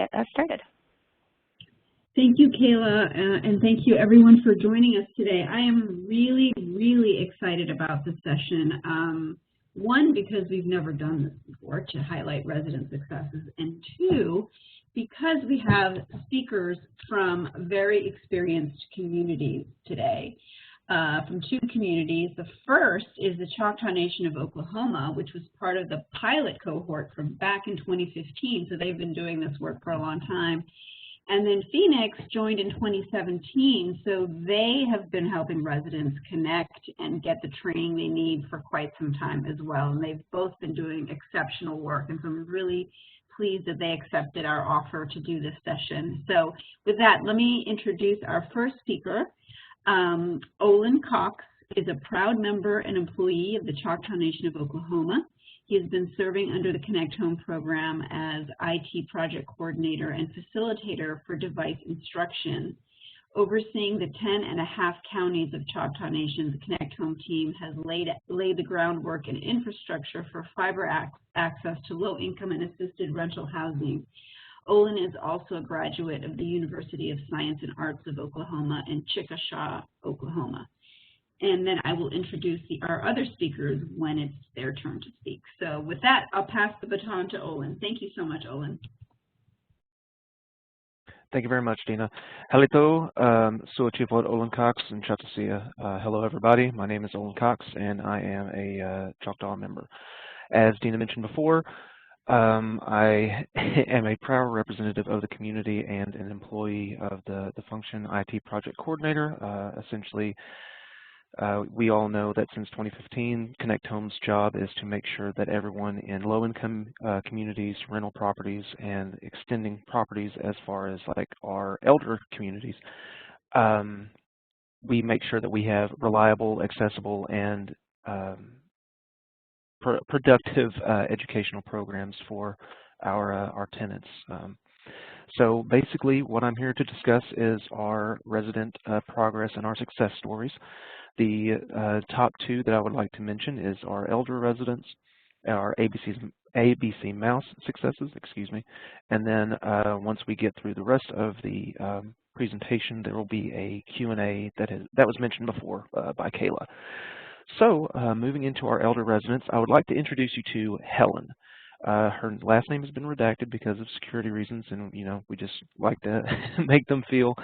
get us started. Thank you, Kayla, and thank you everyone for joining us today. I am really, really excited about this session. One, because we've never done this before to highlight resident successes, and two, because we have speakers from very experienced communities today. From two communities. The first is the Choctaw Nation of Oklahoma, which was part of the pilot cohort from back in 2015, so they've been doing this work for a long time. And then Phoenix joined in 2017, so they have been helping residents connect and get the training they need for quite some time as well. And they've both been doing exceptional work, and so I'm really pleased that they accepted our offer to do this session. So with that, let me introduce our first speaker. Olin Cox is a proud member and employee of the Choctaw Nation of Oklahoma. He has been serving under the Connect Home program as IT project coordinator and facilitator for device instruction. Overseeing the 10.5 counties of Choctaw Nation, the Connect Home team has laid the groundwork and infrastructure for fiber access to low-income and assisted rental housing. Olin is also a graduate of the University of Science and Arts of Oklahoma in Chickasha, Oklahoma. And then I will introduce our other speakers when it's their turn to speak. So with that, I'll pass the baton to Olin. Thank you so much, Olin. Thank you very much, Dina. Halito, Suachivot Olin Cox and Chatasia. Hello, everybody. My name is Olin Cox, and I am a Choctaw member. As Dina mentioned before, I am a proud representative of the community and an employee of the function IT project coordinator. Essentially, we all know that since 2015, Connect Home's job is to make sure that everyone in low-income communities, rental properties, and extending properties as far as like our elder communities, we make sure that we have reliable, accessible, and productive educational programs for our tenants. So basically what I'm here to discuss is our resident progress and our success stories. The top two that I would like to mention is our elder residents, our ABC Mouse successes, excuse me, and then once we get through the rest of the presentation, there will be a Q&A that was mentioned before by Kayla. So moving into our elder residents, I would like to introduce you to Helen. Her last name has been redacted because of security reasons, and we just like to make them feel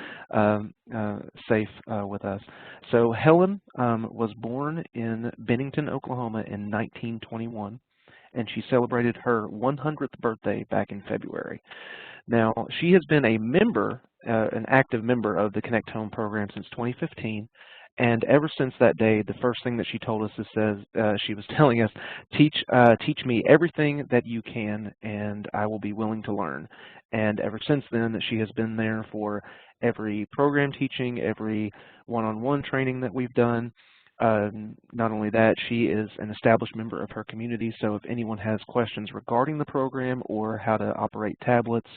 safe with us. So Helen was born in Bennington, Oklahoma in 1921, and she celebrated her 100th birthday back in February. Now, she has been a member, an active member of the Connect Home program since 2015. And ever since that day, the first thing that she told us is, she was telling us, teach me everything that you can, and I will be willing to learn. And ever since then, she has been there for every program teaching, every one-on-one training that we've done. Not only that, she is an established member of her community, so if anyone has questions regarding the program or how to operate tablets,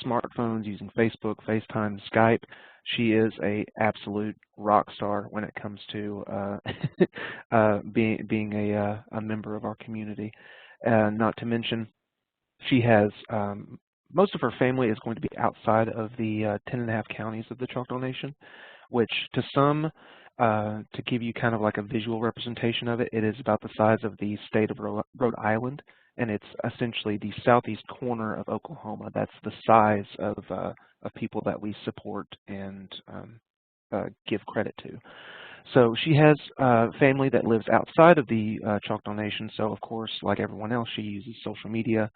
smartphones using Facebook, FaceTime, Skype, she is a absolute rock star when it comes to being a member of our community. Not to mention, she has most of her family is going to be outside of the 10.5 counties of the Choctaw Nation, which to some, to give you kind of like a visual representation of it, it is about the size of the state of Rhode Island, and it's essentially the southeast corner of Oklahoma. That's the size of people that we support and give credit to. So she has family that lives outside of the Choctaw Nation, so of course, like everyone else, she uses social media,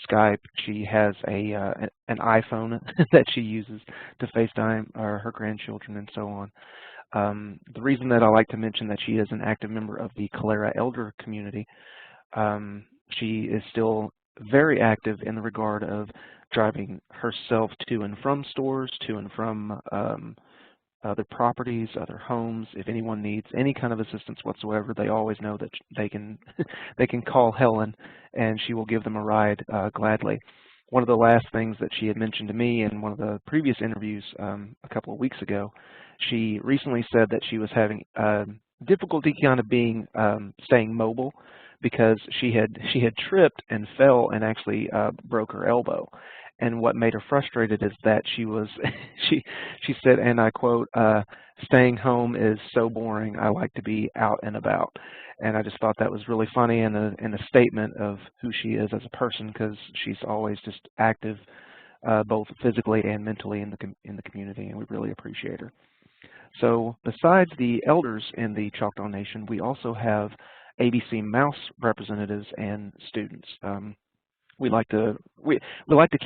Skype. She has an iPhone that she uses to FaceTime her grandchildren and so on. The reason that I like to mention that she is an active member of the Calera Elder community, she is still very active in the regard of driving herself to and from stores, to and from other properties, other homes. If anyone needs any kind of assistance whatsoever, they always know that they can they can call Helen, and she will give them a ride gladly. One of the last things that she had mentioned to me in one of the previous interviews a couple of weeks ago, she recently said that she was having difficulty kind of staying mobile because she had tripped and fell and actually broke her elbow. And what made her frustrated is that she was, she said, and I quote, "Staying home is so boring. I like to be out and about." And I just thought that was really funny and a statement of who she is as a person, because she's always just active, both physically and mentally in the community, and we really appreciate her. So besides the elders in the Choctaw Nation, we also have ABC Mouse representatives and students. We like to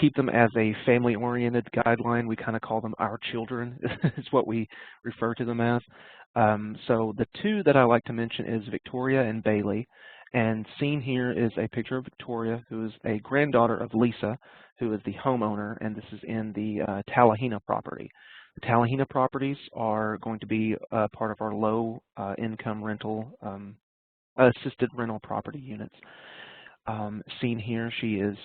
keep them as a family-oriented guideline. We kind of call them our children, is what we refer to them as. So the two that I like to mention is Victoria and Bailey. And seen here is a picture of Victoria, who is a granddaughter of Lisa, who is the homeowner, and this is in the Tallahena property. The Tallahena properties are going to be part of our low-income rental, assisted rental property units. Seen here, she is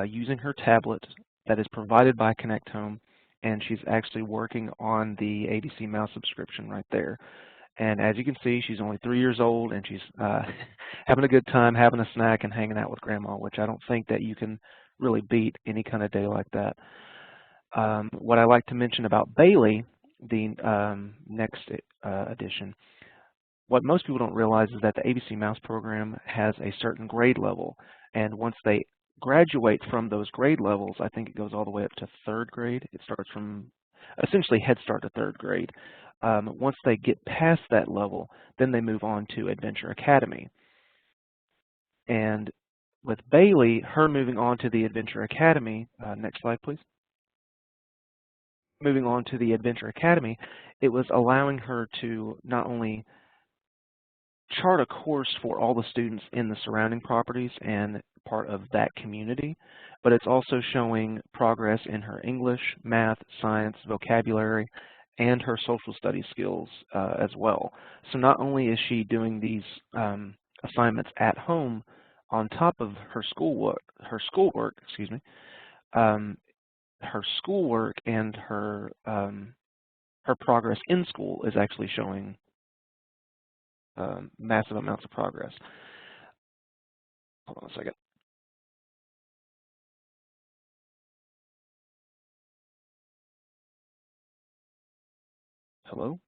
using her tablet that is provided by Connect Home, and she's actually working on the ABC Mouse subscription right there. And as you can see, she's only 3 years old, and she's having a good time, having a snack, and hanging out with Grandma, which I don't think that you can really beat any kind of day like that. What I like to mention about Bailey, the next edition, what most people don't realize is that the ABC Mouse program has a certain grade level, and once they graduate from those grade levels, I think it goes all the way up to 3rd grade. It starts from essentially Head Start to 3rd grade. Once they get past that level, then they move on to Adventure Academy. And with Bailey, her moving on to the Adventure Academy, next slide please. Moving on to the Adventure Academy, it was allowing her to not only chart a course for all the students in the surrounding properties and part of that community, but it's also showing progress in her English, math, science, vocabulary, and her social studies skills as well. So not only is she doing these assignments at home on top of her schoolwork, excuse me, her schoolwork and her progress in school is actually showing massive amounts of progress. Hold on a second. Hello?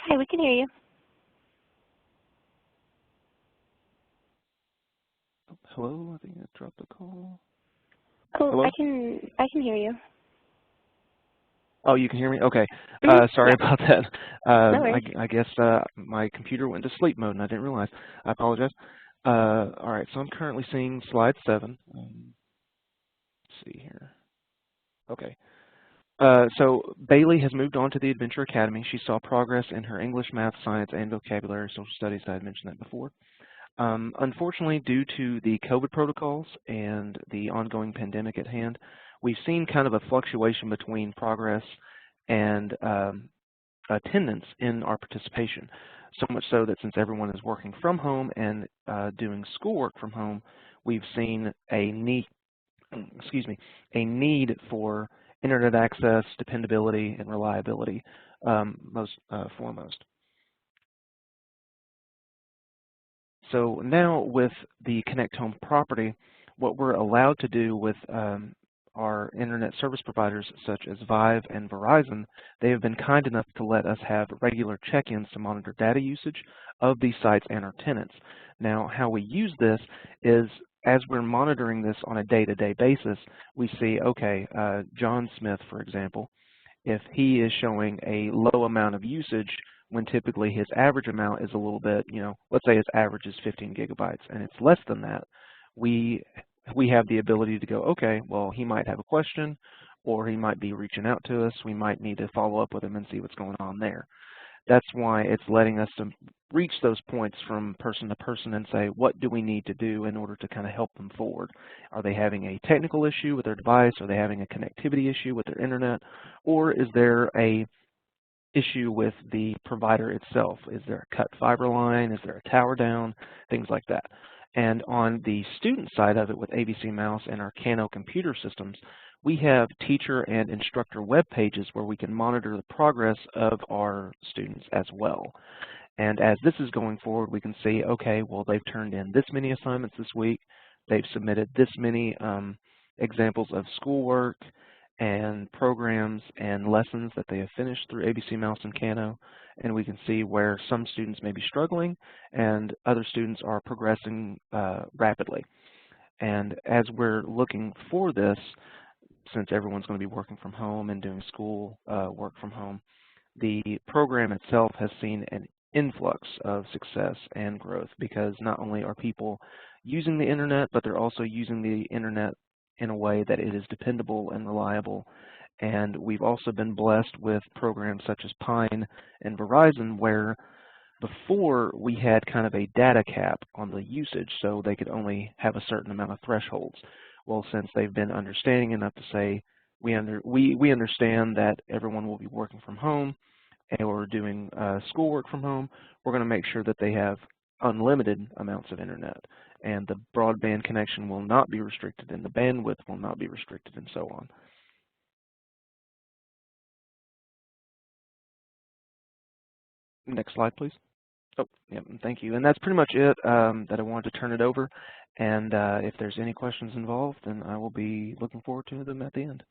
Hi, we can hear you. Hello? I think I dropped the call. Oh, Hello? I can hear you. Oh, you can hear me? Okay. Sorry about that. No worries. I guess my computer went into sleep mode and I didn't realize. I apologize. All right, so I'm currently seeing slide 7. Let's see here. Okay. So Bailey has moved on to the Adventure Academy. She saw progress in her English, math, science, and vocabulary, social studies. I had mentioned that before. Unfortunately, due to the COVID protocols and the ongoing pandemic at hand, we've seen kind of a fluctuation between progress and attendance in our participation. So much so that since everyone is working from home and doing schoolwork from home, we've seen a need, for internet access, dependability, and reliability most foremost. So now with the Connect Home property, what we're allowed to do with our internet service providers such as Vive and Verizon, they have been kind enough to let us have regular check-ins to monitor data usage of these sites and our tenants. Now, how we use this is as we're monitoring this on a day-to-day basis, we see, okay, John Smith, for example, if he is showing a low amount of usage when typically his average amount is a little bit, let's say his average is 15 gigabytes and it's less than that, we have the ability to go, okay, well, he might have a question or he might be reaching out to us. We might need to follow up with him and see what's going on there. That's why it's letting us to reach those points from person to person and say, what do we need to do in order to kind of help them forward? Are they having a technical issue with their device? Are they having a connectivity issue with their internet? Or is there a issue with the provider itself? Is there a cut fiber line? Is there a tower down? Things like that. And on the student side of it with ABC Mouse and our Kano computer systems, we have teacher and instructor web pages where we can monitor the progress of our students as well. And as this is going forward, we can see, okay, well, they've turned in this many assignments this week. they've submitted this many examples of schoolwork and programs and lessons that they have finished through ABC Mouse and Kano, and we can see where some students may be struggling and other students are progressing rapidly. And as we're looking for this, since everyone's going to be working from home and doing school work from home, the program itself has seen an influx of success and growth, because not only are people using the internet, but they're also using the internet in a way that it is dependable and reliable. And we've also been blessed with programs such as Pine and Verizon, where before we had kind of a data cap on the usage, so they could only have a certain amount of thresholds. Well, since they've been understanding enough to say, we understand that everyone will be working from home and we're doing schoolwork from home, we're going to make sure that they have unlimited amounts of internet, and the broadband connection will not be restricted, and the bandwidth will not be restricted, and so on. Next slide, please. Oh, yeah, thank you. And that's pretty much it that I wanted to turn it over. And if there's any questions involved, then I will be looking forward to them at the end.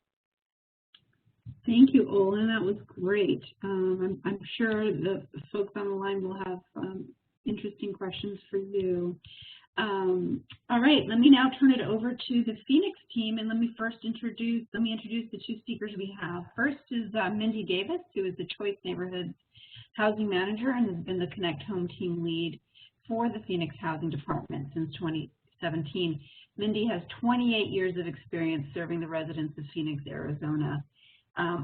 Thank you, Olin. That was great. I'm sure the folks on the line will have interesting questions for you. All right, let me now turn it over to the Phoenix team, and let me introduce the two speakers we have. First is Mindy Davis, who is the Choice Neighborhoods Housing Manager and has been the Connect Home team lead for the Phoenix Housing Department since 2017. Mindy has 28 years of experience serving the residents of Phoenix, Arizona.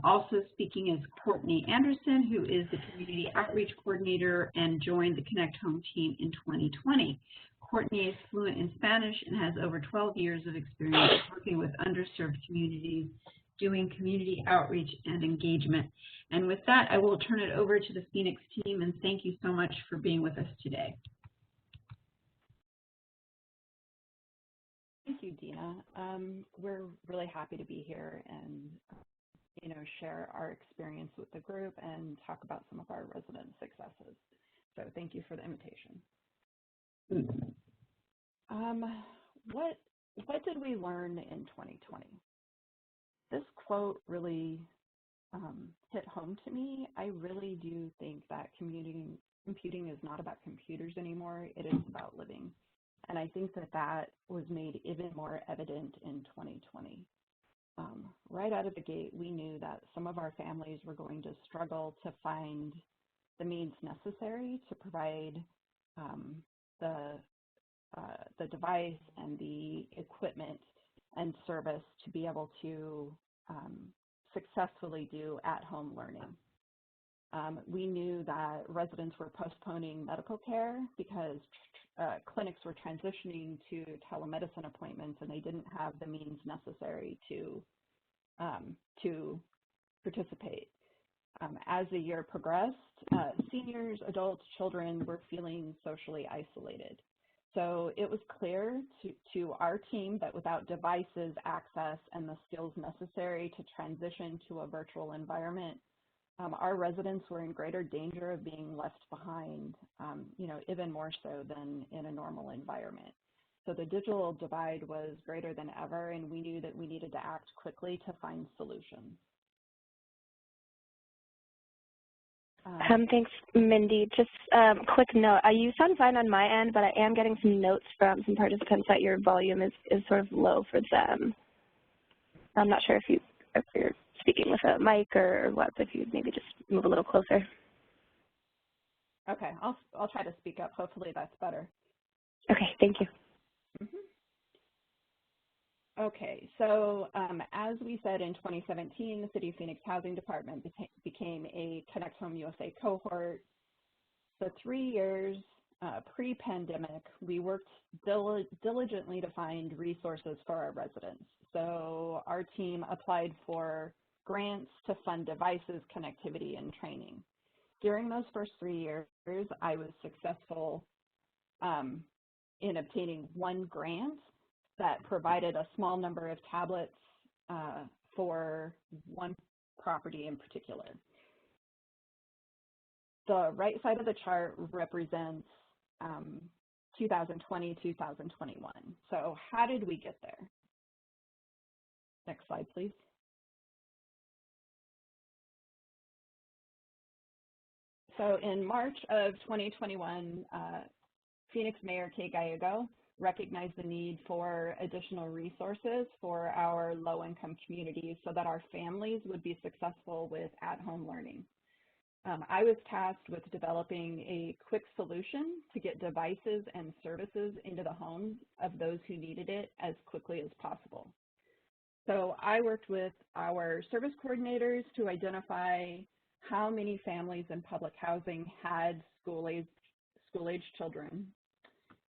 Also speaking is Courtney Anderson, who is the Community Outreach Coordinator and joined the Connect Home team in 2020. Courtney is fluent in Spanish and has over 12 years of experience working with underserved communities, doing community outreach and engagement. And with that, I will turn it over to the Phoenix team, and thank you so much for being with us today. Thank you, Dina. We're really happy to be here and share our experience with the group and talk about some of our resident successes. So thank you for the invitation. What did we learn in 2020? This quote really hit home to me. I really do think that computing is not about computers anymore. It is about living. And I think that was made even more evident in 2020. Right out of the gate, we knew that some of our families were going to struggle to find the means necessary to provide the device and the equipment and service to be able to successfully do at-home learning. We knew that residents were postponing medical care because clinics were transitioning to telemedicine appointments, and they didn't have the means necessary to participate. As the year progressed, seniors, adults, children were feeling socially isolated. So it was clear to our team that without devices, access, and the skills necessary to transition to a virtual environment, our residents were in greater danger of being left behind, even more so than in a normal environment. So the digital divide was greater than ever, and we knew that we needed to act quickly to find solutions. Thanks, Mindy. Just quick note, you sound fine on my end, but I am getting some notes from some participants that your volume is sort of low for them. I'm not sure if you're speaking with a mic or what, so if you maybe just move a little closer. Okay, I'll try to speak up. Hopefully that's better. Okay, thank you. Okay, so as we said in 2017, the City of Phoenix Housing Department became a ConnectHomeUSA cohort. So 3 years pre-pandemic, we worked diligently to find resources for our residents. So our team applied for grants to fund devices, connectivity, and training. During those first 3 years, I was successful in obtaining one grant that provided a small number of tablets for one property in particular. The right side of the chart represents 2020, 2021. So how did we get there? Next slide, please. So in March of 2021, Phoenix Mayor Kay Gallego recognized the need for additional resources for our low-income communities so that our families would be successful with at-home learning. I was tasked with developing a quick solution to get devices and services into the homes of those who needed it as quickly as possible. So I worked with our service coordinators to identify how many families in public housing had school-aged children.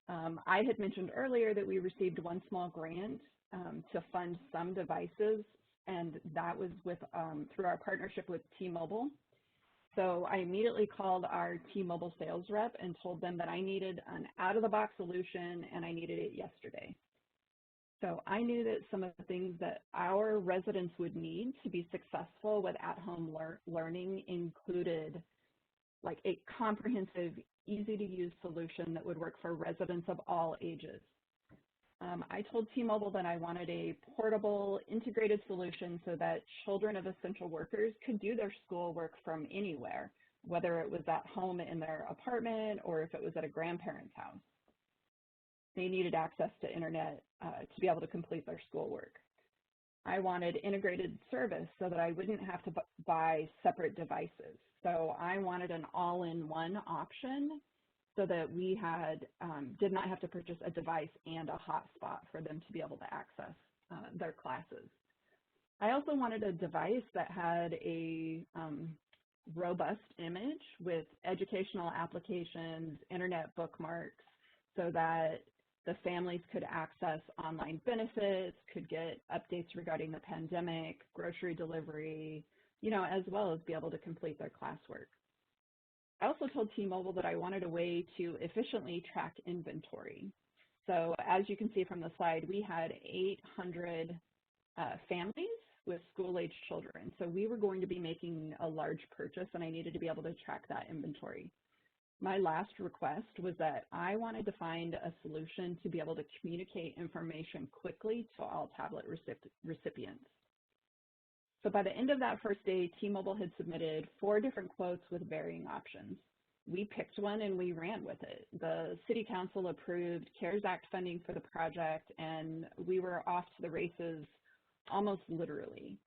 I had mentioned earlier that we received one small grant to fund some devices, and that was with through our partnership with T-Mobile. So I immediately called our T-Mobile sales rep and told them that I needed an out-of-the-box solution and I needed it yesterday. So I knew that some of the things that our residents would need to be successful with at-home learning included like a comprehensive, easy-to-use solution that would work for residents of all ages. I told T-Mobile that I wanted a portable, integrated solution so that children of essential workers could do their schoolwork from anywhere, whether it was at home in their apartment or if it was at a grandparent's house. They needed access to internet to be able to complete their schoolwork. I wanted integrated service so that I wouldn't have to buy separate devices. So I wanted an all-in-one option so that we had did not have to purchase a device and a hotspot for them to be able to access their classes. I also wanted a device that had a robust image with educational applications, internet bookmarks, so that the families could access online benefits, could get updates regarding the pandemic, grocery delivery, you know, as well as be able to complete their classwork. I also told T-Mobile that I wanted a way to efficiently track inventory. So as you can see from the slide, we had 800 families with school-aged children. So we were going to be making a large purchase and I needed to be able to track that inventory. My last request was that I wanted to find a solution to be able to communicate information quickly to all tablet recipients. So by the end of that first day, T-Mobile had submitted 4 different quotes with varying options. We picked one and we ran with it. The City Council approved CARES Act funding for the project and we were off to the races almost literally.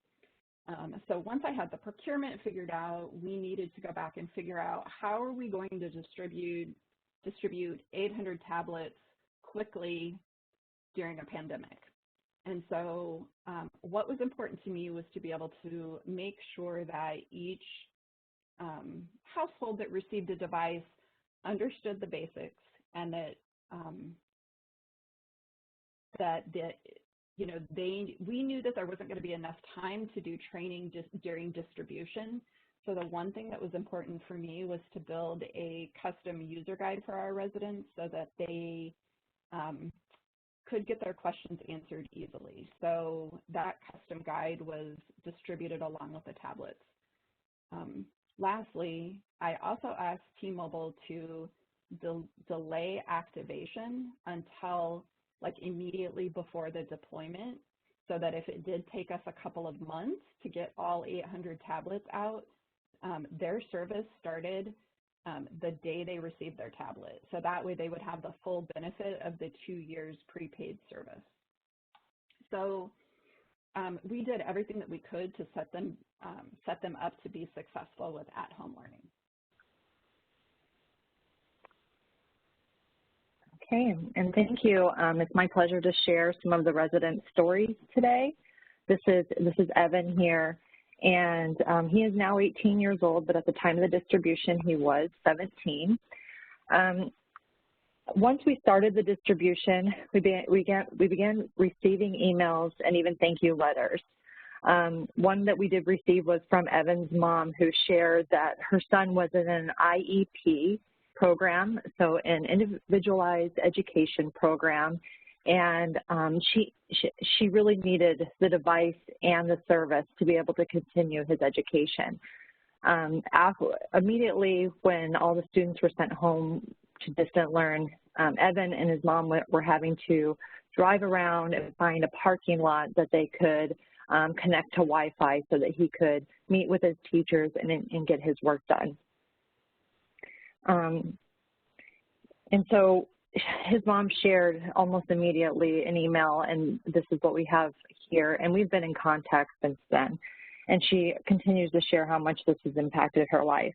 So once I had the procurement figured out, we needed to go back and figure out how are we going to distribute 800 tablets quickly during a pandemic. And so what was important to me was to be able to make sure that each household that received a device understood the basics and that we knew that there wasn't going to be enough time to do training just during distribution. So the one thing that was important for me was to build a custom user guide for our residents so that they could get their questions answered easily. So that custom guide was distributed along with the tablets. Lastly, I also asked T-Mobile to delay activation until like immediately before the deployment, so that if it did take us a couple of months to get all 800 tablets out, their service started the day they received their tablet. So that way they would have the full benefit of the 2 years prepaid service. So we did everything that we could to set them up to be successful with at-home learning. Okay, and thank you. It's my pleasure to share some of the resident stories today. This is Evan here, and he is now 18 years old, but at the time of the distribution, he was 17. Once we started the distribution, we began receiving emails and even thank you letters. One that we did receive was from Evan's mom, who shared that her son was in an IEP program, so an individualized education program, and she really needed the device and the service to be able to continue his education. Immediately when all the students were sent home to distant learn. Evan and his mom were having to drive around and find a parking lot that they could connect to Wi-Fi so that he could meet with his teachers and get his work done. And so his mom shared almost immediately an email, and this is what we have here, and we've been in contact since then. And she continues to share how much this has impacted her life.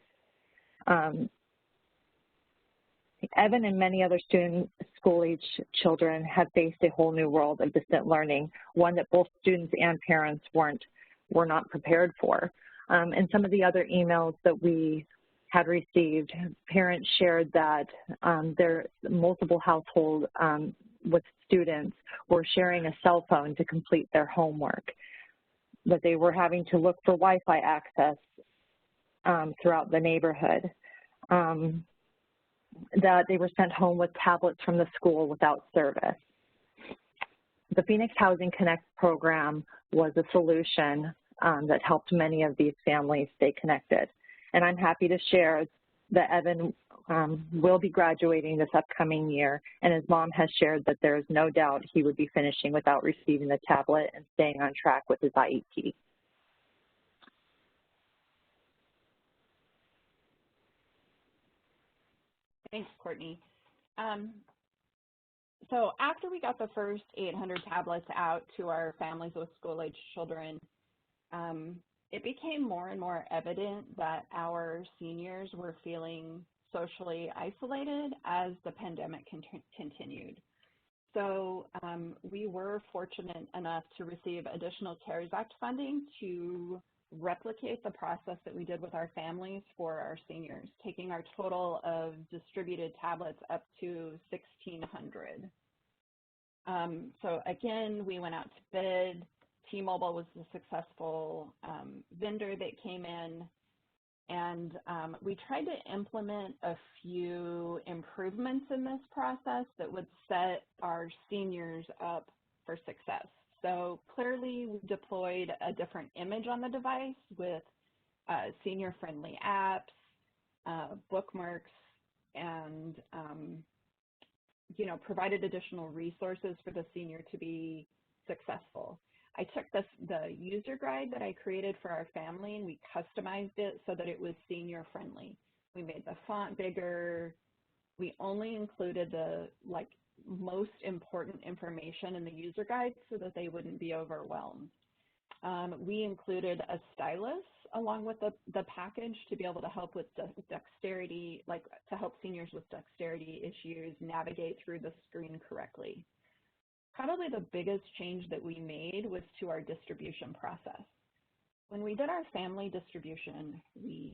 Evan and many other school-age children have faced a whole new world of distant learning, one that both students and parents were not prepared for. And some of the other emails that we had received, parents shared that their multiple households with students were sharing a cell phone to complete their homework, that they were having to look for Wi-Fi access throughout the neighborhood, that they were sent home with tablets from the school without service. The Phoenix Housing Connect program was a solution that helped many of these families stay connected. And I'm happy to share that Evan will be graduating this upcoming year, and his mom has shared that there is no doubt he would be finishing without receiving the tablet and staying on track with his IEP. Thanks, Courtney. So after we got the first 800 tablets out to our families with school-age children, it became more and more evident that our seniors were feeling socially isolated as the pandemic continued. So we were fortunate enough to receive additional CARES Act funding to replicate the process that we did with our families for our seniors, taking our total of distributed tablets up to 1,600. So again, we went out to bid. T-Mobile was the successful vendor that came in, and we tried to implement a few improvements in this process that would set our seniors up for success. So clearly we deployed a different image on the device with senior-friendly apps, bookmarks, and provided additional resources for the senior to be successful. I took the user guide that I created for our family and we customized it so that it was senior friendly. We made the font bigger. We only included the most important information in the user guide so that they wouldn't be overwhelmed. We included a stylus along with the package to be able to help with dexterity, to help seniors with dexterity issues navigate through the screen correctly. Probably the biggest change that we made was to our distribution process. When we did our family distribution, we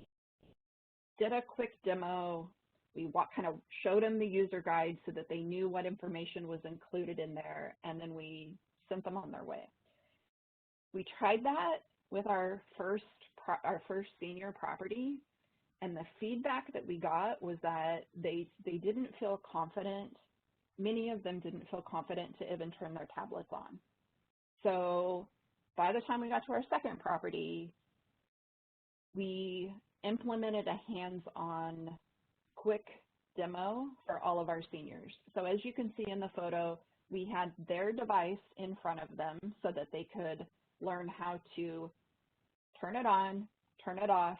did a quick demo. We kind of showed them the user guide so that they knew what information was included in there, and then we sent them on their way. We tried that with our first senior property, and the feedback that we got was that they didn't feel confident. Many of them didn't feel confident to even turn their tablets on. So by the time we got to our second property, we implemented a hands-on quick demo for all of our seniors. So as you can see in the photo, we had their device in front of them so that they could learn how to turn it on, turn it off.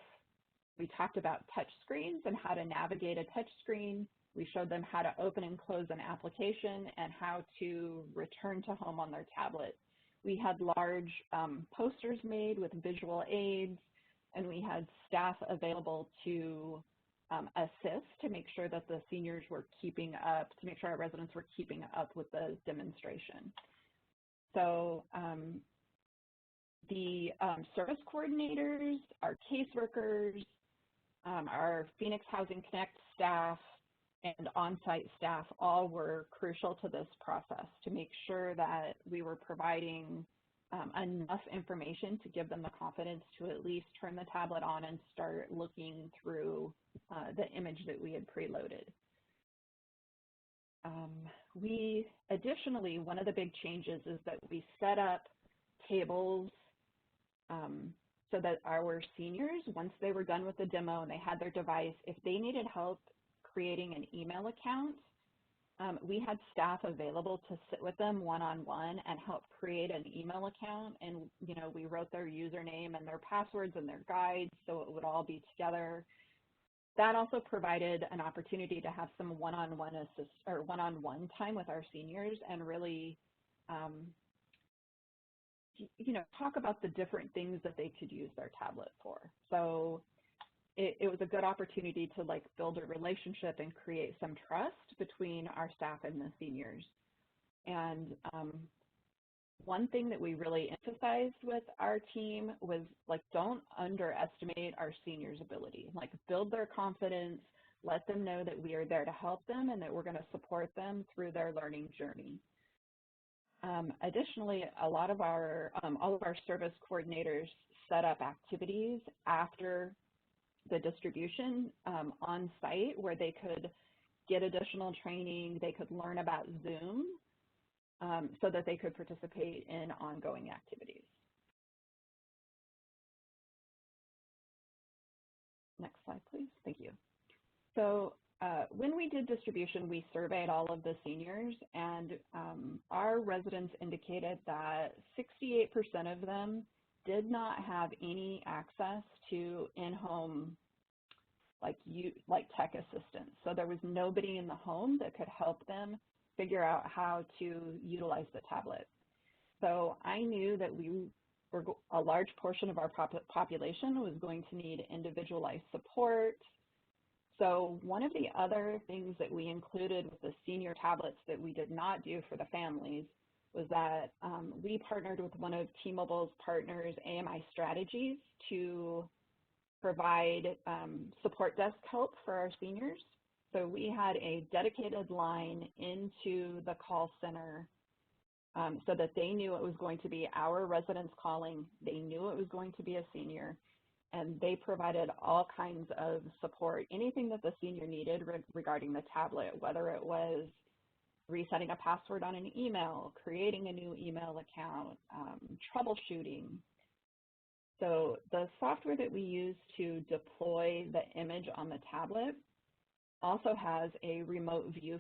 We talked about touch screens and how to navigate a touch screen. We showed them how to open and close an application and how to return to home on their tablet. We had large posters made with visual aids, and we had staff available to assist to make sure that the seniors were keeping up, to make sure our residents were keeping up with the demonstration. So the service coordinators, our caseworkers, our Phoenix Housing Connect staff, and on-site staff all were crucial to this process to make sure that we were providing enough information to give them the confidence to at least turn the tablet on and start looking through the image that we had preloaded. Additionally, one of the big changes is that we set up tables so that our seniors, once they were done with the demo and they had their device, if they needed help creating an email account, we had staff available to sit with them one-on-one and help create an email account. And, you know, we wrote their username and their passwords and their guides so it would all be together. That also provided an opportunity to have some one-on-one time with our seniors and really, you know, talk about the different things that they could use their tablet for. So it was a good opportunity to like build a relationship and create some trust between our staff and the seniors. And one thing that we really emphasized with our team was like, don't underestimate our seniors' ability. Like, build their confidence, let them know that we are there to help them and that we're going to support them through their learning journey. Additionally, all of our service coordinators set up activities after the distribution on site where they could get additional training, they could learn about Zoom so that they could participate in ongoing activities. Next slide, please. Thank you. So when we did distribution, we surveyed all of the seniors, and our residents indicated that 68% of them did not have any access to in-home like tech assistance. So there was nobody in the home that could help them figure out how to utilize the tablet. So I knew that a large portion of our population was going to need individualized support. So one of the other things that we included with the senior tablets that we did not do for the families was that we partnered with one of T-Mobile's partners, AMI Strategies, to provide support desk help for our seniors. So we had a dedicated line into the call center so that they knew it was going to be our residents calling, they knew it was going to be a senior, and they provided all kinds of support, anything that the senior needed regarding the tablet, whether it was resetting a password on an email, creating a new email account, troubleshooting. So the software that we use to deploy the image on the tablet also has a remote view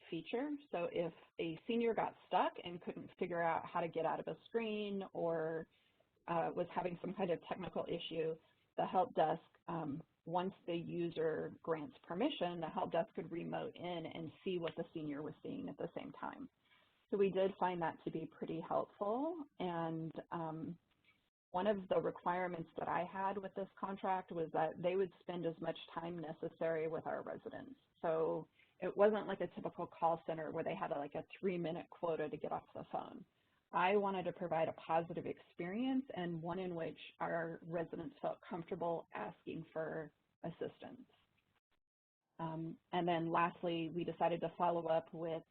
feature. So if a senior got stuck and couldn't figure out how to get out of a screen or was having some kind of technical issue, the help desk, once the user grants permission, the help desk could remote in and see what the senior was seeing at the same time. So we did find that to be pretty helpful. And one of the requirements that I had with this contract was that they would spend as much time necessary with our residents. So it wasn't like a typical call center where they had like a 3-minute quota to get off the phone. I wanted to provide a positive experience and one in which our residents felt comfortable asking for assistance. And then lastly, we decided to follow up with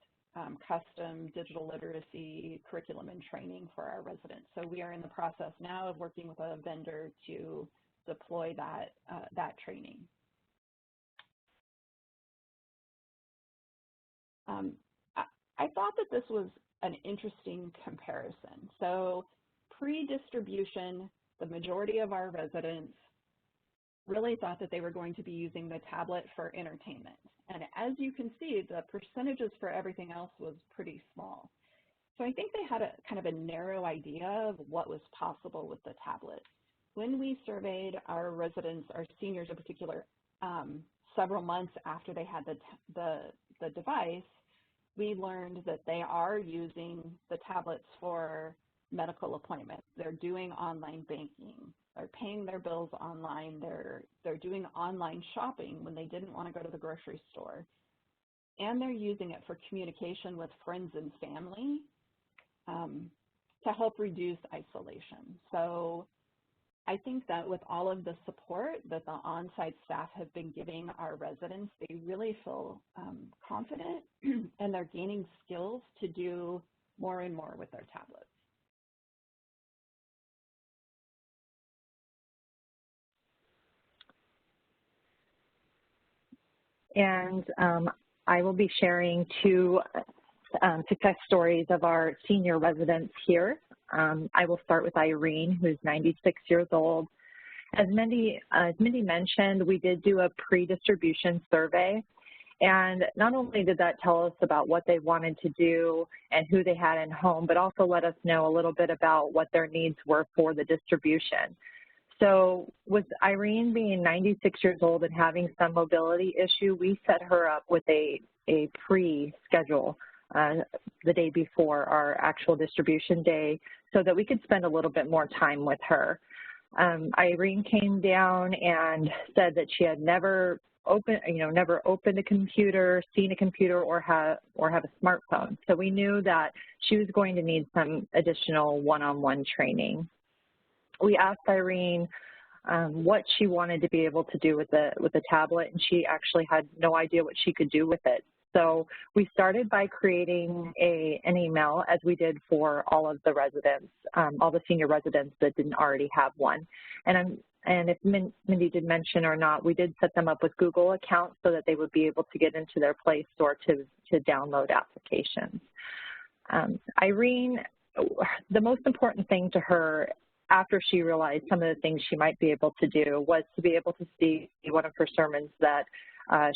custom digital literacy curriculum and training for our residents. So we are in the process now of working with a vendor to deploy that training. I thought that this was an interesting comparison. So pre-distribution, the majority of our residents really thought that they were going to be using the tablet for entertainment. And as you can see, the percentages for everything else was pretty small. So I think they had a kind of a narrow idea of what was possible with the tablet. When we surveyed our residents, our seniors in particular, several months after they had the device, we learned that they are using the tablets for medical appointments. They're doing online banking. They're paying their bills online. They're doing online shopping when they didn't want to go to the grocery store. And they're using it for communication with friends and family to help reduce isolation. So I think that with all of the support that the on-site staff have been giving our residents, they really feel confident and they're gaining skills to do more and more with their tablets. And I will be sharing two success stories of our senior residents here. I will start with Irene, who's 96 years old. As Mindy mentioned, we did do a pre-distribution survey, And not only did that tell us about what they wanted to do and who they had in home, but also let us know a little bit about what their needs were for the distribution. So with Irene being 96 years old and having some mobility issue, we set her up with a pre-schedule the day before our actual distribution day so that we could spend a little bit more time with her. Irene came down and said that she had never opened a computer, seen a computer, or have a smartphone. So we knew that she was going to need some additional one-on-one training. We asked Irene what she wanted to be able to do with the tablet, and she actually had no idea what she could do with it. So we started by creating an email, as we did for all of the residents, all the senior residents that didn't already have one. And if Mindy did mention or not, we did set them up with Google accounts so that they would be able to get into their Play Store to download applications. Irene, the most important thing to her after she realized some of the things she might be able to do was to be able to see one of her sermons that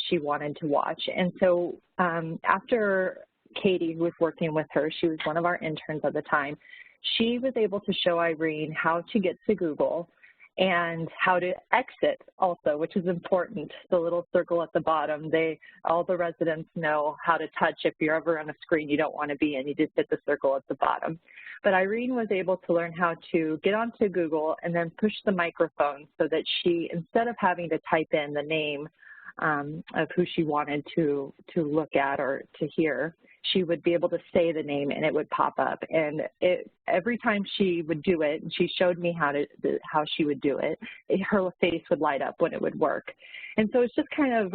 she wanted to watch. And so after Katie, who was working with her, she was one of our interns at the time, she was able to show Irene how to get to Google and how to exit also, which is important, the little circle at the bottom. All the residents know how to touch if you're ever on a screen you don't want to be in, you just hit the circle at the bottom. But Irene was able to learn how to get onto Google and then push the microphone so that she, instead of having to type in the name of who she wanted to look at or to hear, she would be able to say the name and it would pop up. And every time she would do it, and she showed me how she would do it, her face would light up when it would work. And so it's just kind of,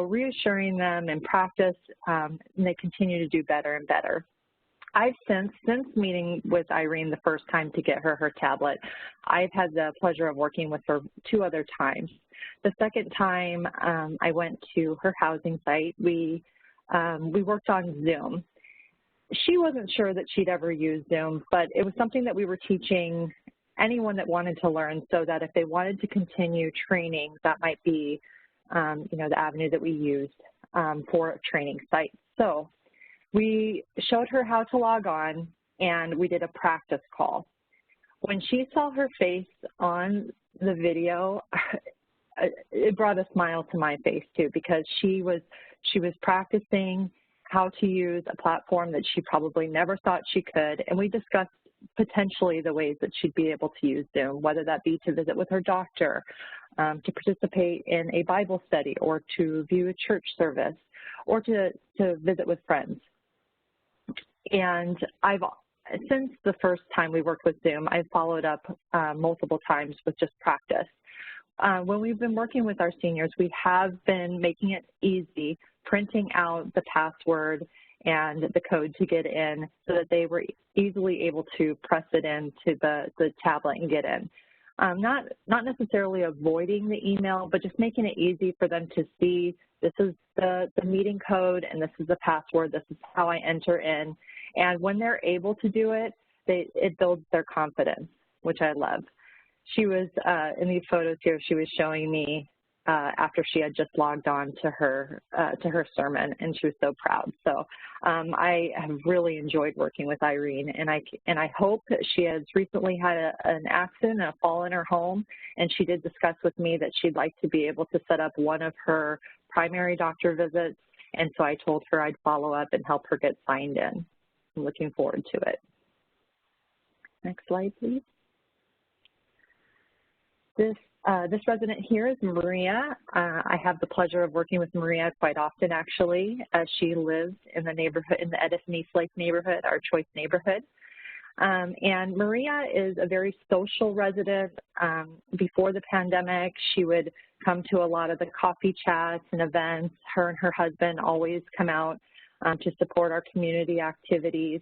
reassuring them in practice, and they continue to do better and better. I've since meeting with Irene the first time to get her tablet, I've had the pleasure of working with her 2 other times. The second time I went to her housing site, we worked on Zoom. She wasn't sure that she'd ever use Zoom, but it was something that we were teaching anyone that wanted to learn so that if they wanted to continue training, that might be, the avenue that we used for a training site. So we showed her how to log on, and we did a practice call. When she saw her face on the video, it brought a smile to my face too, because she was practicing how to use a platform that she probably never thought she could, and we discussed potentially the ways that she'd be able to use Zoom, whether that be to visit with her doctor, to participate in a Bible study, or to view a church service, or to visit with friends. And since the first time we worked with Zoom, I've followed up multiple times with just practice. When we've been working with our seniors, we have been making it easy, printing out the password and the code to get in so that they were easily able to press it into the tablet and get in. Not necessarily avoiding the email, but just making it easy for them to see this is the meeting code and this is the password, this is how I enter in. And when they're able to do it, it builds their confidence, which I love. She was, in these photos here, she was showing me after she had just logged on to her sermon, and she was so proud. So I have really enjoyed working with Irene, and I hope that she has recently had an accident, a fall in her home, and she did discuss with me that she'd like to be able to set up one of her primary doctor visits, and so I told her I'd follow up and help her get signed in. I'm looking forward to it. Next slide, please. This resident here is Maria. I have the pleasure of working with Maria quite often, actually, as she lives in the neighborhood, in the Edison East Lake neighborhood, our choice neighborhood. And Maria is a very social resident. Before the pandemic, she would come to a lot of the coffee chats and events. Her and her husband always come out to support our community activities.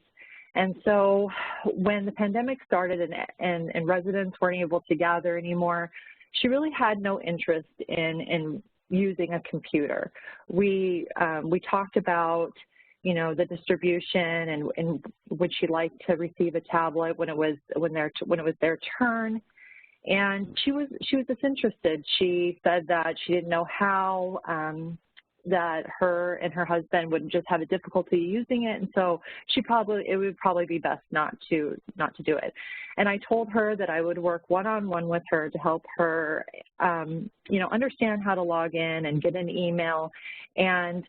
And so when the pandemic started and residents weren't able to gather anymore, she really had no interest in using a computer. We talked about, the distribution and would she like to receive a tablet when it was their turn. And she was disinterested. She said that she didn't know how that her and her husband would just have a difficulty using it, and so it would probably be best not to do it. And I told her that I would work one-on-one with her to help her, understand how to log in and get an email, and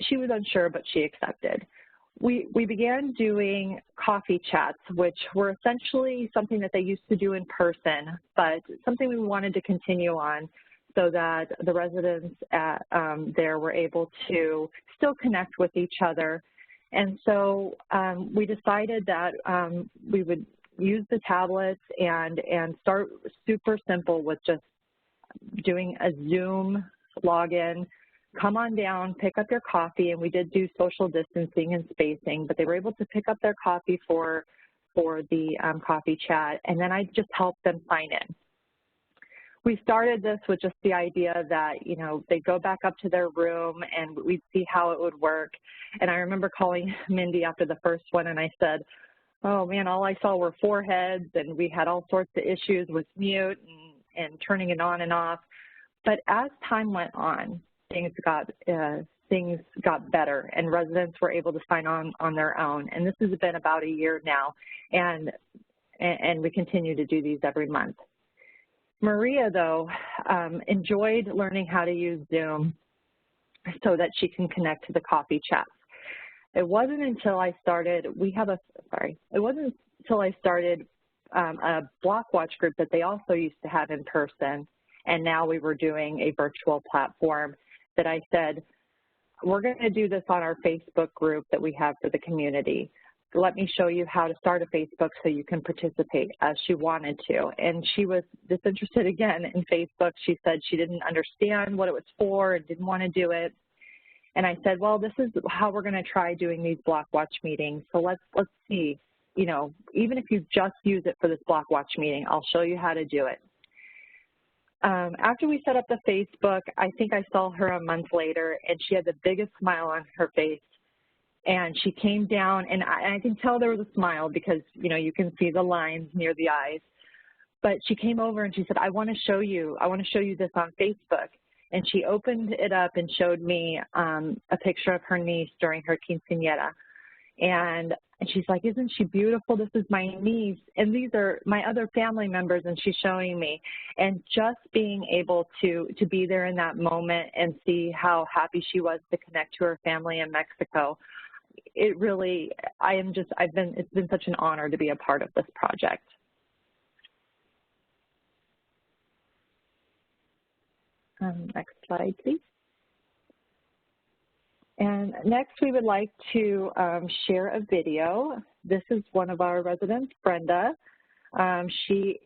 she was unsure, but she accepted. We began doing coffee chats, which were essentially something that they used to do in person, but something we wanted to continue on so that the residents there were able to still connect with each other. And so we decided that we would use the tablets and start super simple with just doing a Zoom login. Come on down, pick up your coffee, and we did do social distancing and spacing, but they were able to pick up their coffee for the coffee chat, and then I just helped them sign in. We started this with just the idea that, they'd go back up to their room and we'd see how it would work. And I remember calling Mindy after the first one, and I said, oh man, all I saw were foreheads, and we had all sorts of issues with mute and turning it on and off. But as time went on, things got better, and residents were able to sign on their own. And this has been about a year now, and we continue to do these every month. Maria, though, enjoyed learning how to use Zoom so that she can connect to the coffee chats. It wasn't until I started, a block watch group that they also used to have in person, and now we were doing a virtual platform, that I said, we're going to do this on our Facebook group that we have for the community. Let me show you how to start a Facebook so you can participate, as she wanted to. And she was disinterested again in Facebook. She said she didn't understand what it was for and didn't want to do it. And I said, well, this is how we're going to try doing these block watch meetings. So let's see, even if you just use it for this block watch meeting, I'll show you how to do it. After we set up the Facebook, I think I saw her a month later, and she had the biggest smile on her face. And she came down, and I can tell there was a smile because, you can see the lines near the eyes. But she came over and she said, I want to show you this on Facebook. And she opened it up and showed me a picture of her niece during her quinceañera. And she's like, isn't she beautiful? This is my niece, and these are my other family members, and she's showing me. And just being able to be there in that moment and see how happy she was to connect to her family in Mexico, it really, it's been such an honor to be a part of this project. Next slide, please. And next, we would like to share a video. This is one of our residents, Brenda. She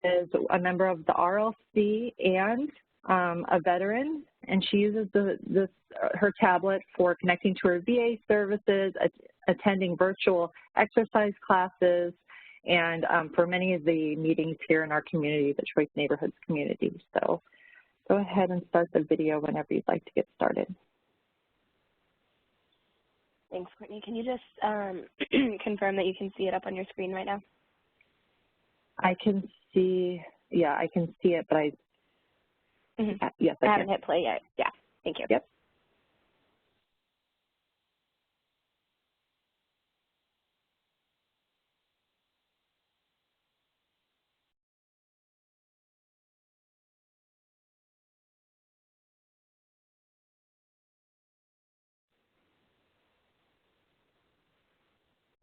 is a member of the RLC and a veteran, and she uses her tablet for connecting to her VA services, attending virtual exercise classes, and for many of the meetings here in our community, the Choice Neighborhoods community. So go ahead and start the video whenever you'd like to get started. Thanks, Courtney. Can you just confirm that you can see it up on your screen right now? I can see, yeah, I can see it, but yes, I haven't hit play yet. Yeah, thank you. Yep.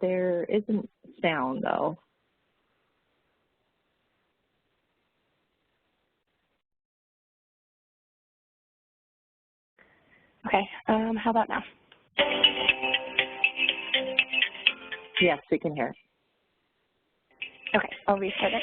There isn't sound, though. Okay, how about now? Yes, we can hear. Okay, I'll restart it.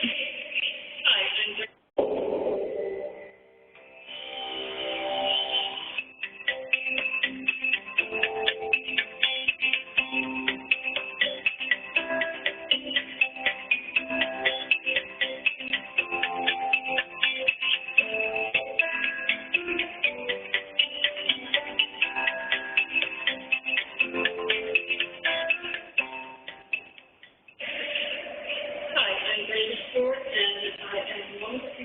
Hi, I'm Brenda, and I am one of the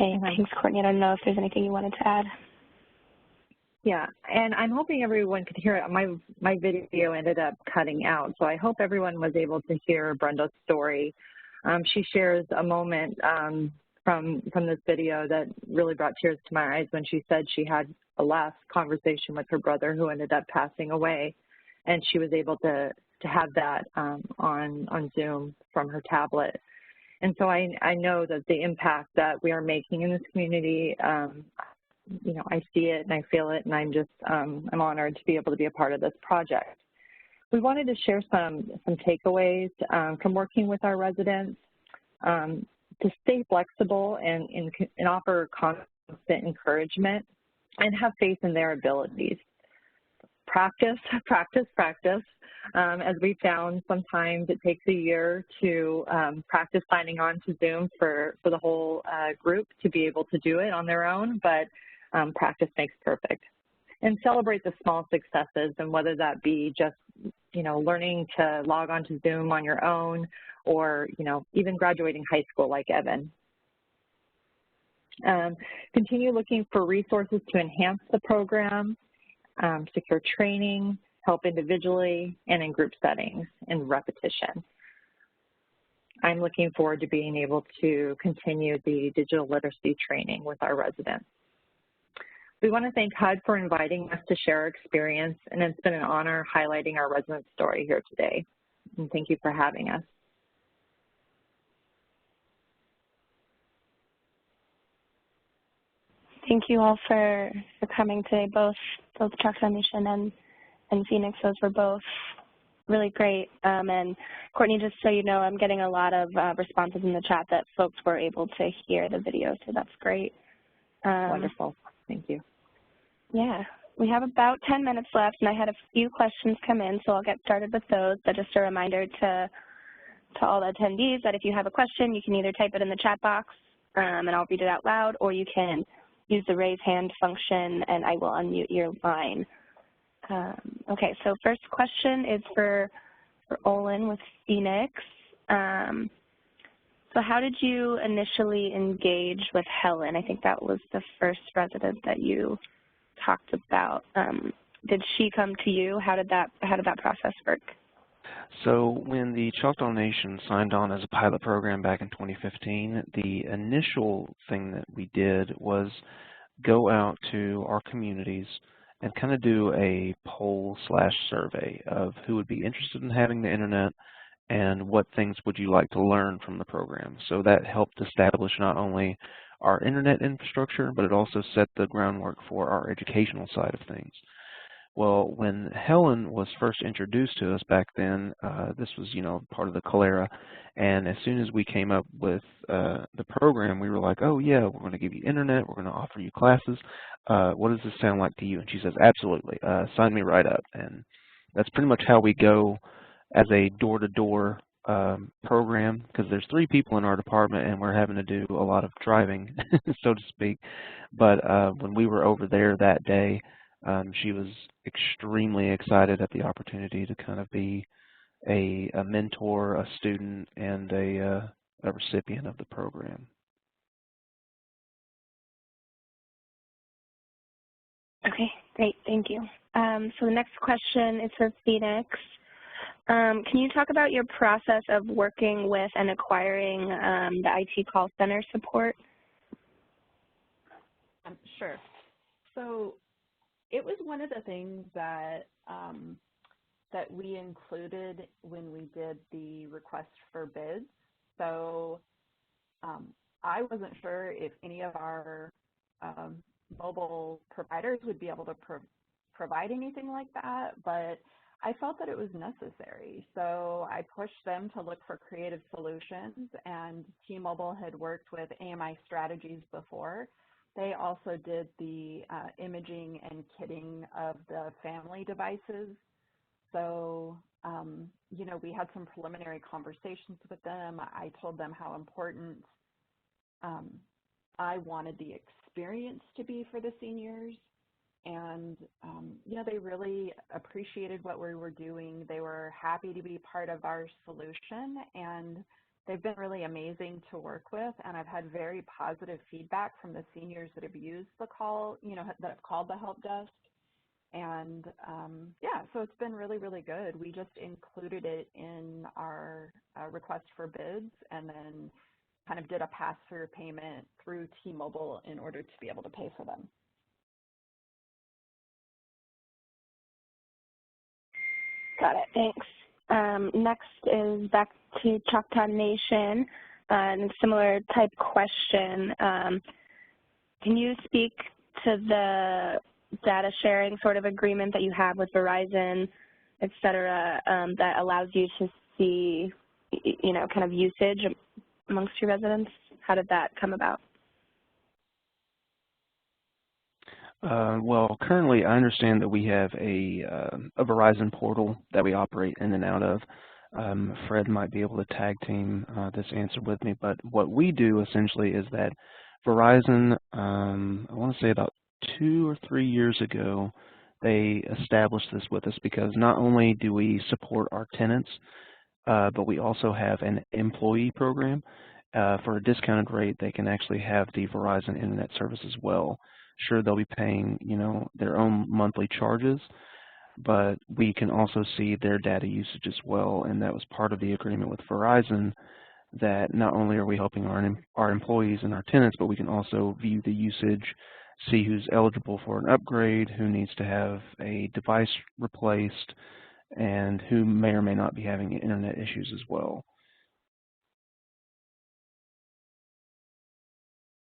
Great. Thanks, Courtney. I don't know if there's anything you wanted to add. Yeah, and I'm hoping everyone could hear it. My video ended up cutting out, so I hope everyone was able to hear Brenda's story. She shares a moment from this video that really brought tears to my eyes when she said she had a last conversation with her brother who ended up passing away, and she was able to have that on Zoom from her tablet. And so I know that the impact that we are making in this community, you know, I see it and I feel it, and I'm honored to be able to be a part of this project. We wanted to share some takeaways from working with our residents to stay flexible and offer constant encouragement and have faith in their abilities. Practice, practice, practice. As we found, sometimes it takes a year to practice signing on to Zoom for the whole group to be able to do it on their own, but practice makes perfect. And celebrate the small successes, and whether that be just, you know, learning to log on to Zoom on your own, or, you know, even graduating high school like Evan. Continue looking for resources to enhance the program, secure training, help individually and in group settings, and repetition. I'm looking forward to being able to continue the digital literacy training with our residents. We want to thank HUD for inviting us to share our experience, and it's been an honor highlighting our resident story here today. And thank you for having us. Thank you all for coming today, both Choctaw Nation and Phoenix. Those were both really great. And Courtney, just so you know, I'm getting a lot of responses in the chat that folks were able to hear the video, so that's great. Wonderful. Thank you. Yeah. We have about 10 minutes left, and I had a few questions come in, so I'll get started with those. But just a reminder to all the attendees that if you have a question, you can either type it in the chat box, and I'll read it out loud, or you can use the raise hand function, and I will unmute your line. Okay, so first question is for Olin with Phoenix. So how did you initially engage with Helen? I think that was the first resident that you talked about. Did she come to you? How did that process work? So when the Choctaw Nation signed on as a pilot program back in 2015, the initial thing that we did was go out to our communities and kind of do a poll/survey of who would be interested in having the internet and what things would you like to learn from the program. So that helped establish not only our internet infrastructure, but it also set the groundwork for our educational side of things. Well, when Helen was first introduced to us back then, this was, you know, part of the cholera, and as soon as we came up with the program, we were like, oh yeah, we're going to give you internet, we're going to offer you classes. What does this sound like to you? And she says, absolutely, sign me right up. And that's pretty much how we go as a door-to-door program, because there's 3 people in our department and we're having to do a lot of driving, so to speak. But when we were over there that day, she was extremely excited at the opportunity to kind of be a mentor, a student, and a recipient of the program. Okay, great, thank you. So the next question is for Phoenix. Can you talk about your process of working with and acquiring the IT call center support? Sure. So it was one of the things that that we included when we did the request for bids. So I wasn't sure if any of our mobile providers would be able to provide anything like that, but I felt that it was necessary. So I pushed them to look for creative solutions, and T-Mobile had worked with AMI Strategies before. They also did the imaging and kitting of the family devices. So, you know, we had some preliminary conversations with them. I told them how important I wanted the experience to be for the seniors. And, you know, they really appreciated what we were doing. They were happy to be part of our solution, and They've been really amazing to work with, and I've had very positive feedback from the seniors that have used the call, that have called the help desk. And yeah, so it's been really, really good. We just included it in our request for bids, and then kind of did a pass-through payment through T-Mobile in order to be able to pay for them. Got it, thanks. Next is back to Choctaw Nation, and a similar type question. Can you speak to the data sharing sort of agreement that you have with Verizon, et cetera, that allows you to see, kind of usage amongst your residents? How did that come about? Well, currently I understand that we have a Verizon portal that we operate in and out of. Fred might be able to tag team this answer with me, but what we do essentially is that Verizon, I want to say about 2 or 3 years ago, they established this with us because not only do we support our tenants, but we also have an employee program. For a discounted rate, they can actually have the Verizon internet service as well. Sure, they'll be paying, their own monthly charges, but we can also see their data usage as well, and that was part of the agreement with Verizon, that not only are we helping our employees and our tenants, but we can also view the usage, see who's eligible for an upgrade, who needs to have a device replaced, and who may or may not be having internet issues as well.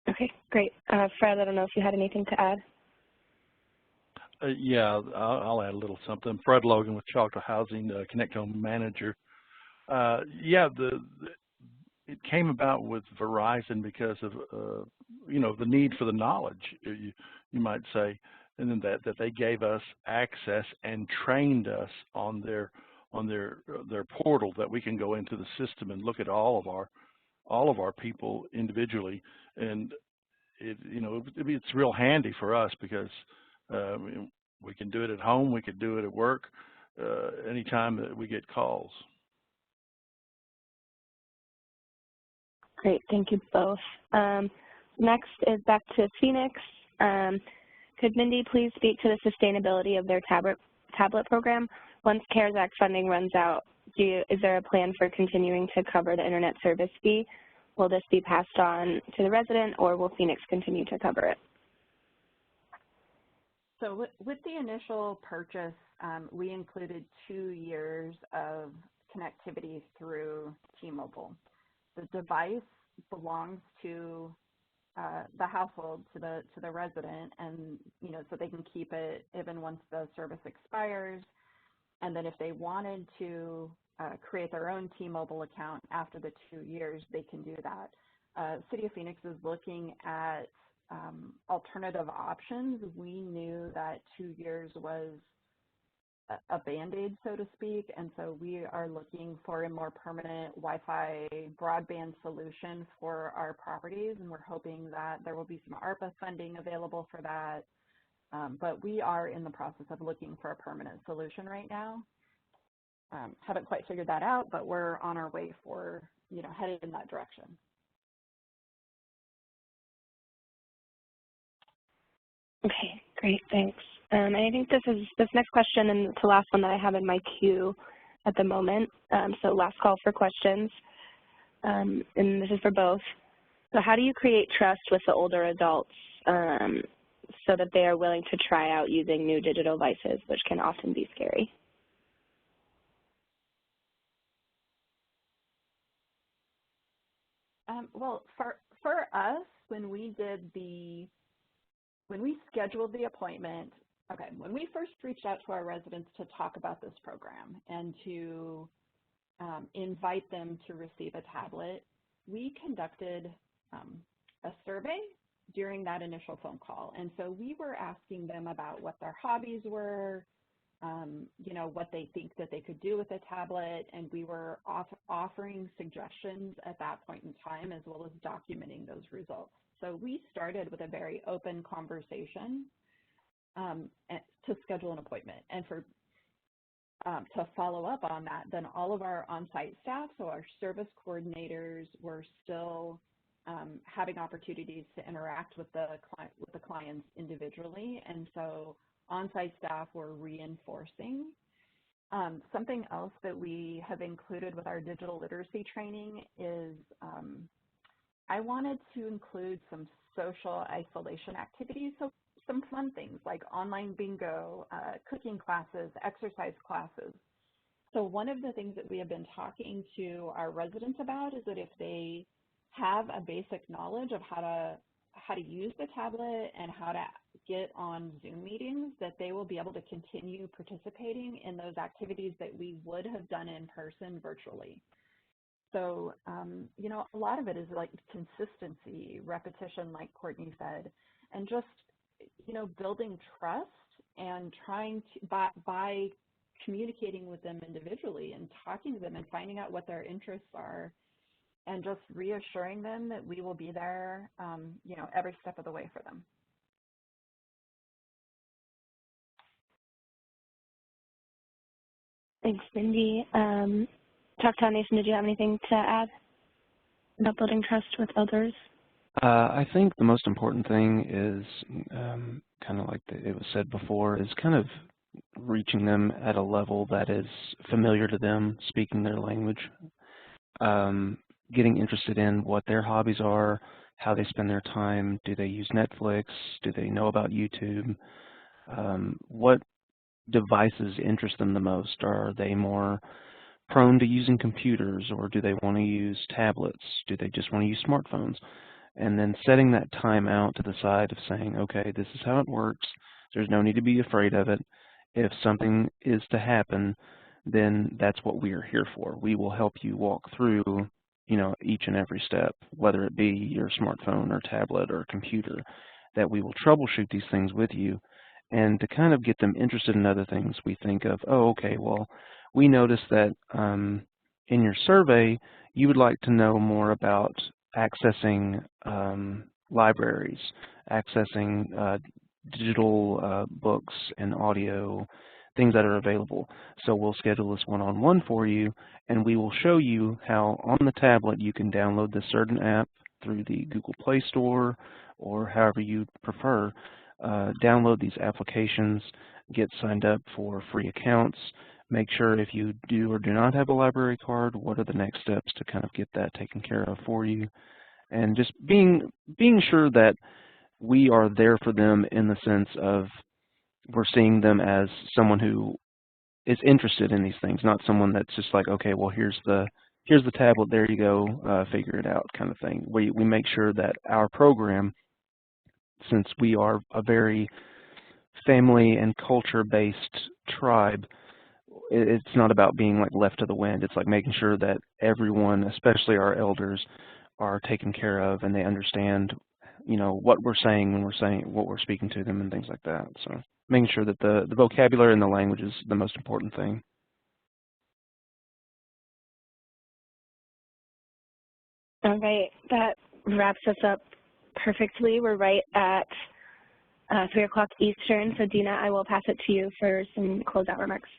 Okay, great. Fred, I don't know if you had anything to add. Yeah, I'll add a little something. Fred Logan with Choctaw Housing, Connect Home Manager. Yeah, it came about with Verizon because of the need for the knowledge, you might say, and then that they gave us access and trained us on their portal, that we can go into the system and look at all of our people individually, and it's real handy for us because we can do it at home, we can do it at work, anytime that we get calls. Great, thank you both. Next is back to Phoenix. Could Mindy please speak to the sustainability of their tablet program? Once CARES Act funding runs out, is there a plan for continuing to cover the internet service fee? Will this be passed on to the resident, or will Phoenix continue to cover it? So with the initial purchase, we included 2 years of connectivity through T-Mobile. The device belongs to the household, to the resident, and so they can keep it even once the service expires. And then if they wanted to create their own T-Mobile account after the 2 years, they can do that. City of Phoenix is looking at alternative options. We knew that 2 years was a Band-Aid, so to speak, and so we are looking for a more permanent Wi-Fi broadband solution for our properties, and we're hoping that there will be some ARPA funding available for that. But we are in the process of looking for a permanent solution right now. Haven't quite figured that out, but we're on our way for, headed in that direction. Okay, great, thanks. And I think this next question, and it's the last one that I have in my queue at the moment. So last call for questions, and this is for both. So how do you create trust with the older adults so that they are willing to try out using new digital devices, which can often be scary? Well, for us, when we scheduled the appointment, when we first reached out to our residents to talk about this program and to invite them to receive a tablet, we conducted a survey during that initial phone call. And so we were asking them about what their hobbies were, what they think that they could do with a tablet, and we were offering suggestions at that point in time, as well as documenting those results. So we started with a very open conversation to schedule an appointment. And for to follow up on that, then all of our on-site staff, so our service coordinators, were still having opportunities to interact with the clients individually, and so on-site staff were reinforcing. Something else that we have included with our digital literacy training is I wanted to include some social isolation activities, so some fun things like online bingo, cooking classes, exercise classes. So one of the things that we have been talking to our residents about is that if they have a basic knowledge of how to use the tablet and how to get on Zoom meetings, that they will be able to continue participating in those activities that we would have done in person virtually. So, you know, a lot of it is like consistency, repetition, like Courtney said, and just, you know, building trust and trying to, by communicating with them individually and talking to them and finding out what their interests are, and just reassuring them that we will be there, you know, every step of the way for them. Thanks, Cindy. Choctaw Nation, did you have anything to add about building trust with elders? I think the most important thing is kind of like it was said before, is kind of reaching them at a level that is familiar to them, speaking their language. Getting interested in what their hobbies are, how they spend their time. Do they use Netflix? Do they know about YouTube? What devices interest them the most? Are they more prone to using computers, or do they want to use tablets? Do they just want to use smartphones? And then setting that time out to the side of saying, okay, this is how it works. There's no need to be afraid of it. If something is to happen, then that's what we are here for. We will help you walk through, you know, each and every step, whether it be your smartphone or tablet or computer, that we will troubleshoot these things with you. And to kind of get them interested in other things, we think of, oh, okay, well, we noticed that in your survey, you would like to know more about accessing libraries, accessing digital books and audio, things that are available. So we'll schedule this one-on-one for you, and we will show you how on the tablet you can download this certain app through the Google Play Store or however you prefer. Download these applications, get signed up for free accounts, make sure if you do or do not have a library card, what are the next steps to kind of get that taken care of for you. And just being sure that we are there for them in the sense of we're seeing them as someone who is interested in these things, not someone that's just like, okay, well, here's the tablet, there you go, figure it out kind of thing. We make sure that our program, since we are a very family and culture-based tribe, it's not about being like left to the wind. It's like making sure that everyone, especially our elders, are taken care of and they understand, you know, what we're saying when we're saying what we're speaking to them and things like that. So making sure that the vocabulary and the language is the most important thing. All right, that wraps us up perfectly. We're right at 3 o'clock Eastern. So Dina, I will pass it to you for some closeout remarks.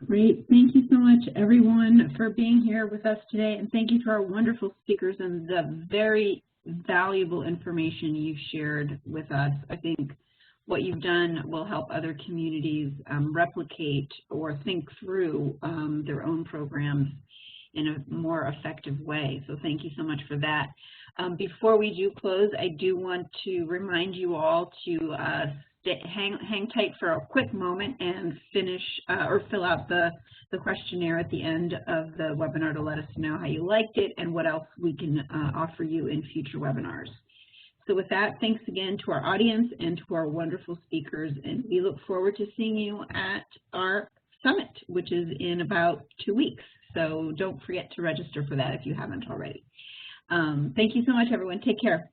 Great. Thank you so much, everyone, for being here with us today. And thank you to our wonderful speakers and the very valuable information you've shared with us. I think what you've done will help other communities replicate or think through their own programs in a more effective way. So thank you so much for that. Before we do close, I do want to remind you all to hang tight for a quick moment and finish or fill out the questionnaire at the end of the webinar to let us know how you liked it and what else we can offer you in future webinars. So with that, thanks again to our audience and to our wonderful speakers, and we look forward to seeing you at our summit, which is in about 2 weeks. So don't forget to register for that if you haven't already. Thank you so much, everyone. Take care.